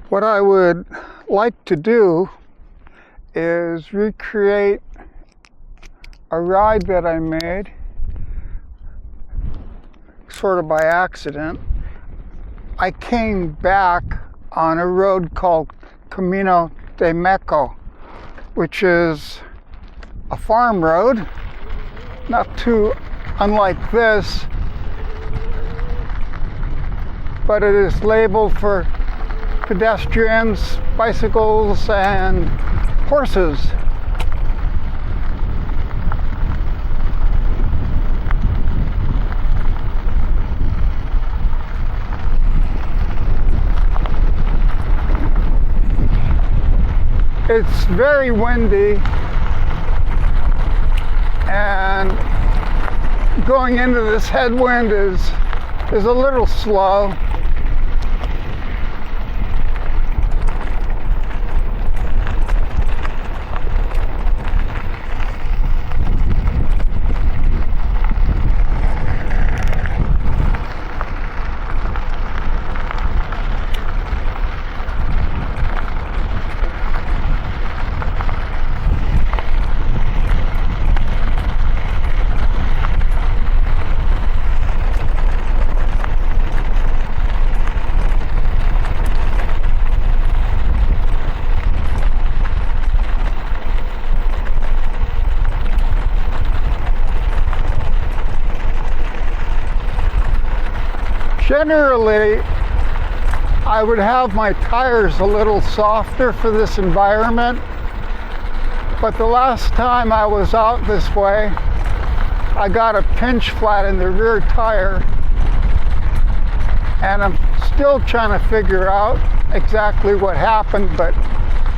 What I would like to do is recreate a ride that I made sort of by accident. I came back on a road called CAMINO de MECO, which is a farm road, not too unlike this, but it is labeled for pedestrians, bicycles, and horses. It's very windy, and going into this headwind is a little slow. Generally, I would have my tires a little softer for this environment, but the last time I was out this way, I got a pinch flat in the rear tire, and I'm still trying to figure out exactly what happened, but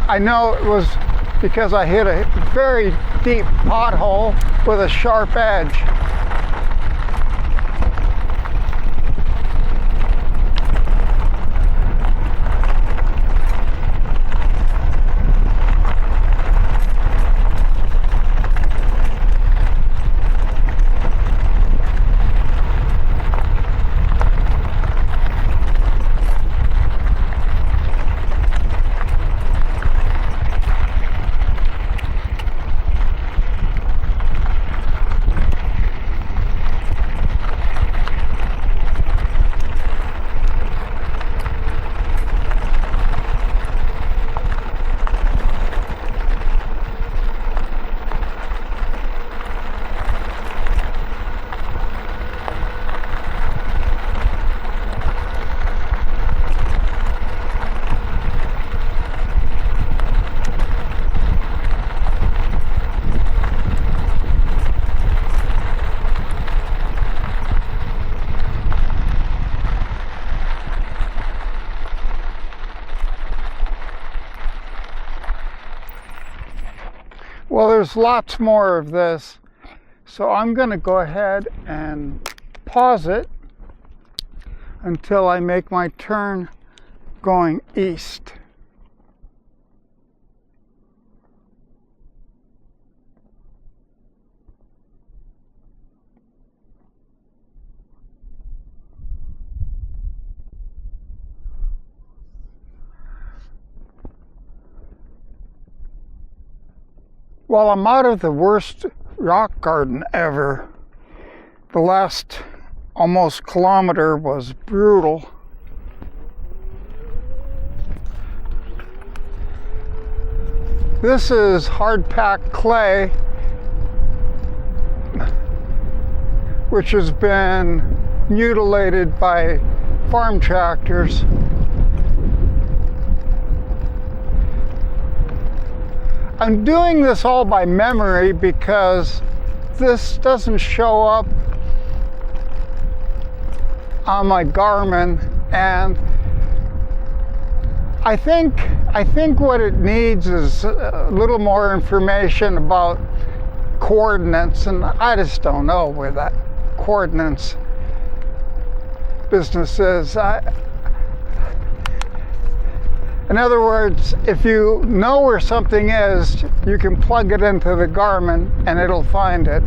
I know it was because I hit a very deep pothole with a sharp edge. Well, there's lots more of this, so I'm going to go ahead and pause it until I make my turn going east. Well, I'm out of the worst rock garden ever. The last almost kilometer was brutal. This is hard-packed clay, which has been mutilated by farm tractors. I'm doing this all by memory because this doesn't show up on my Garmin, and I think what it needs is a little more information about coordinates, and I just don't know where that coordinates business is. In other words, if you know where something is, you can plug it into the Garmin and it'll find it.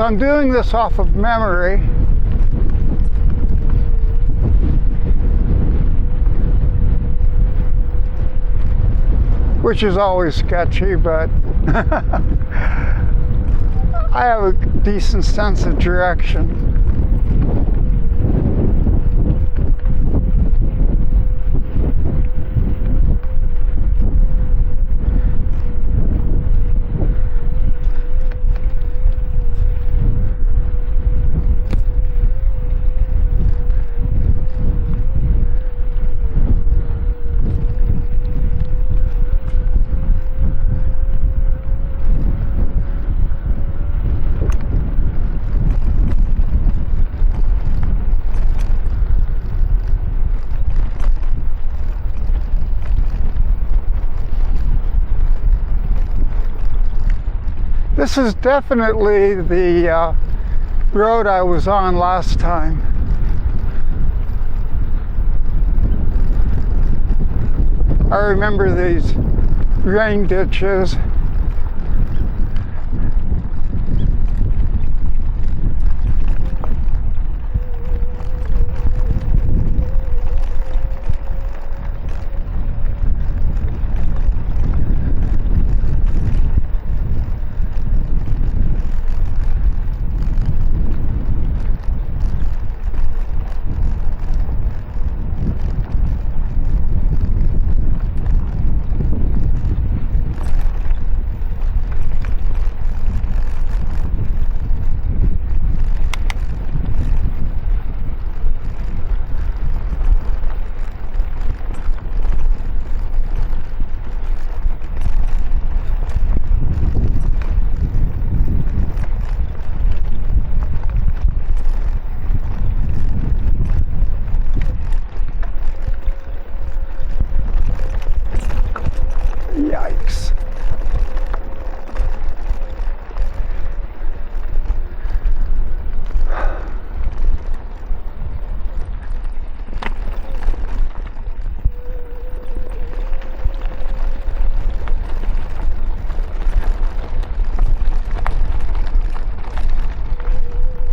So I'm doing this off of memory. Which is always sketchy, but I have a decent sense of direction. This is definitely the road I was on last time. I remember these rain ditches. Yikes.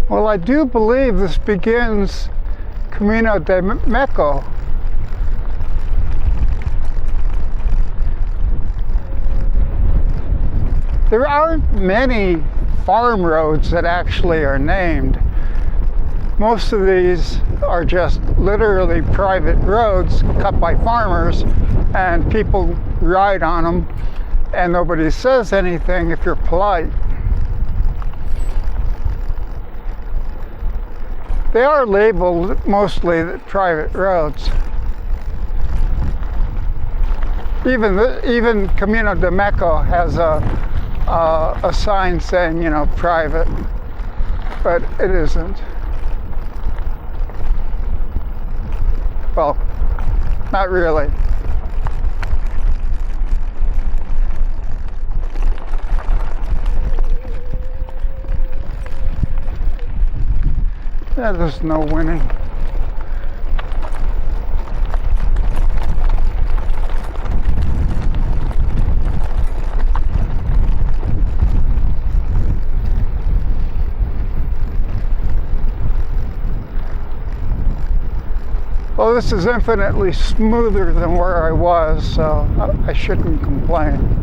Well, I do believe this begins Camino de MECO. There aren't many farm roads that actually are named. Most of these are just literally private roads cut by farmers, and people ride on them, and nobody says anything if you're polite. They are labeled mostly private roads. Even Camino de MECO has a sign saying, you know, private, but it isn't. Well, not really. Yeah, there's no winning. Well, this is infinitely smoother than where I was, so I shouldn't complain.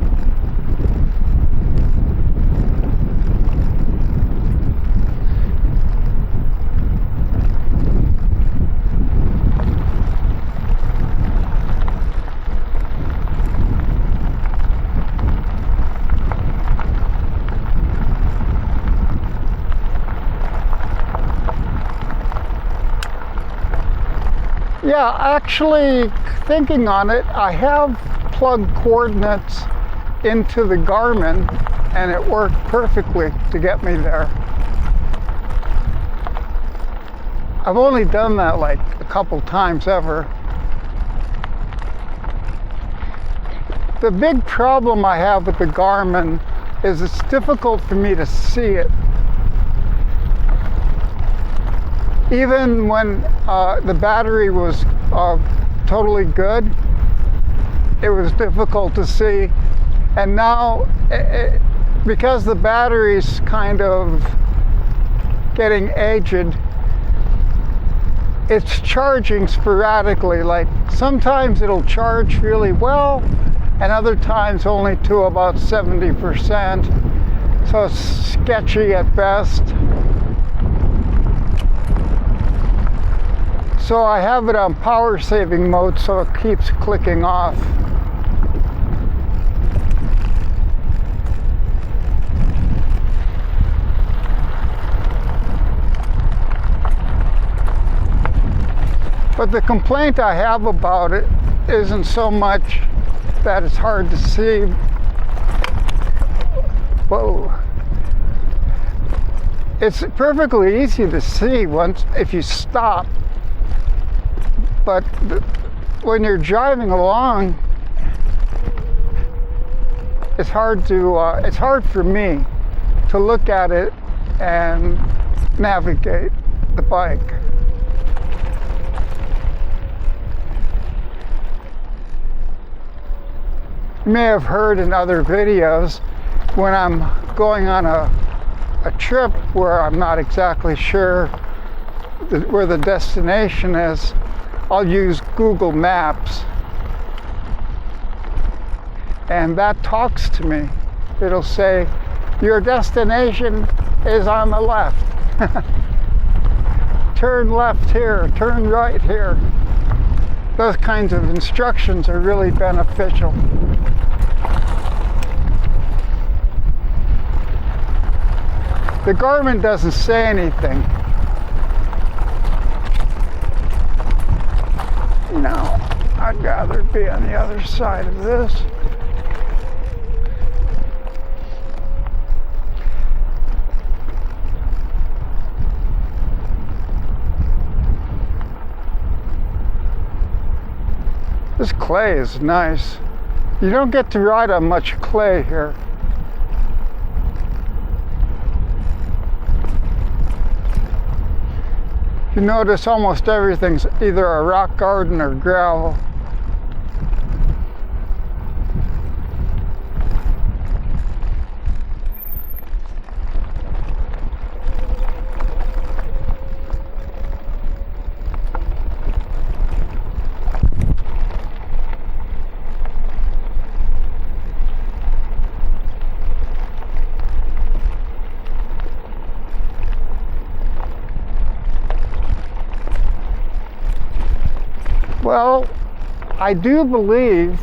Yeah, actually, thinking on it, I have plugged coordinates into the Garmin, and it worked perfectly to get me there. I've only done that like a couple times ever. The big problem I have with the Garmin is it's difficult for me to see it. Even when the battery was totally good, it was difficult to see. And now, because the battery's kind of getting aged, it's charging sporadically. Like sometimes it'll charge really well, and other times only to about 70%. So it's sketchy at best. So I have it on power saving mode, so it keeps clicking off. But the complaint I have about it isn't so much that it's hard to see. Whoa. It's perfectly easy to see once if you stop. But when you're driving along, it's hard for me to look at it and navigate the bike. You may have heard in other videos when I'm going on a trip where I'm not exactly sure where the destination is, I'll use Google Maps, and that talks to me. It'll say, your destination is on the left. Turn left here, turn right here. Those kinds of instructions are really beneficial. The Garmin doesn't say anything. No, I'd rather be on the other side of this. This clay is nice. You don't get to ride on much clay here. You notice almost everything's either a rock garden or gravel. Well, I do believe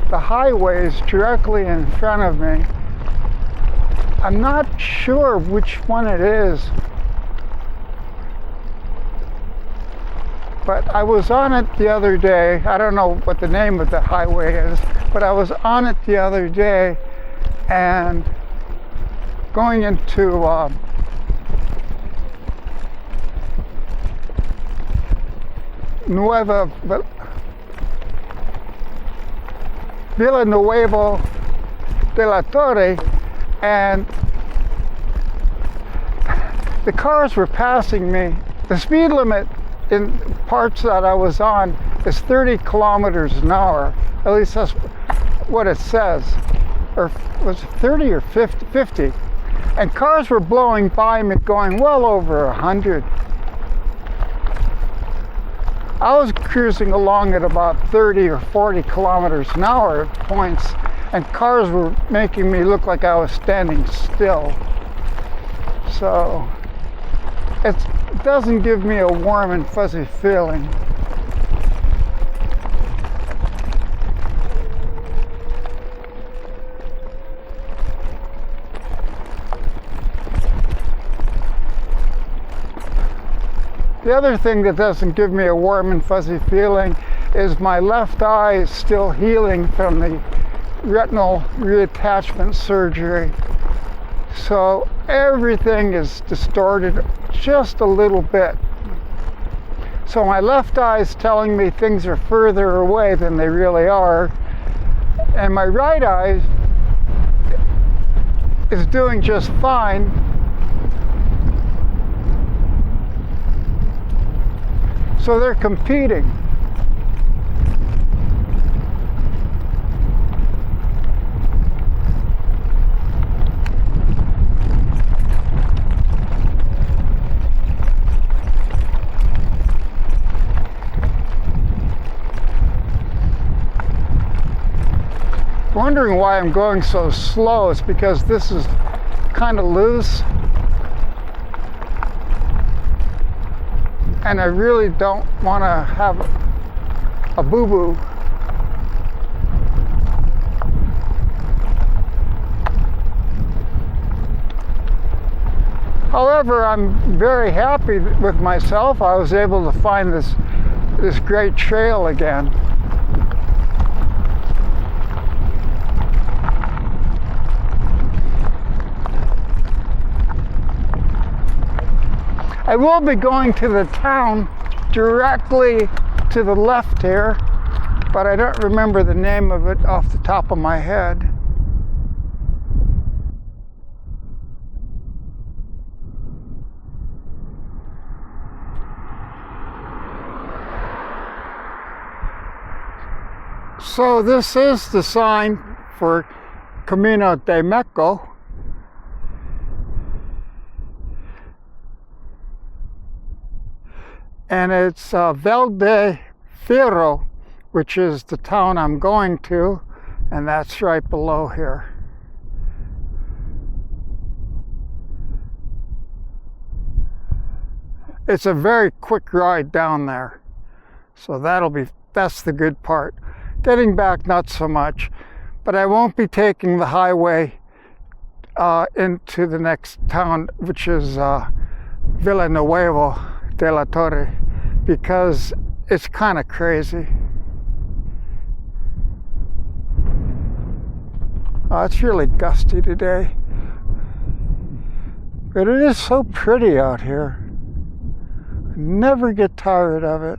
the highway is directly in front of me. I'm not sure which one it is, but I was on it the other day. I don't know what the name of the highway is, but I was on it the other day and going into Villanueva de la Torre, and the cars were passing me. The speed limit in parts that I was on is 30 kilometers an hour. At least that's what it says. Or was it 30 or 50? And cars were blowing by me going well over 100. I was cruising along at about 30 or 40 kilometers an hour at points, and cars were making me look like I was standing still. So it doesn't give me a warm and fuzzy feeling. The other thing that doesn't give me a warm and fuzzy feeling is my left eye is still healing from the retinal reattachment surgery. So everything is distorted just a little bit. So my left eye is telling me things are further away than they really are. And my right eye is doing just fine. So they're competing. wondering why I'm going so slow, it's because this is kind of loose. And I really don't want to have a boo-boo. However, I'm very happy with myself. I was able to find this great trail again. I will be going to the town directly to the left here, but I don't remember the name of it off the top of my head. So this is the sign for Camino de MECO. And it's Fierro, which is the town I'm going to, and that's right below here. It's a very quick ride down there, so that's the good part. Getting back, not so much, but I won't be taking the highway into the next town, which is Villanueva de la Torre, because it's kind of crazy. It's really gusty today, but it is so pretty out here. I never get tired of it.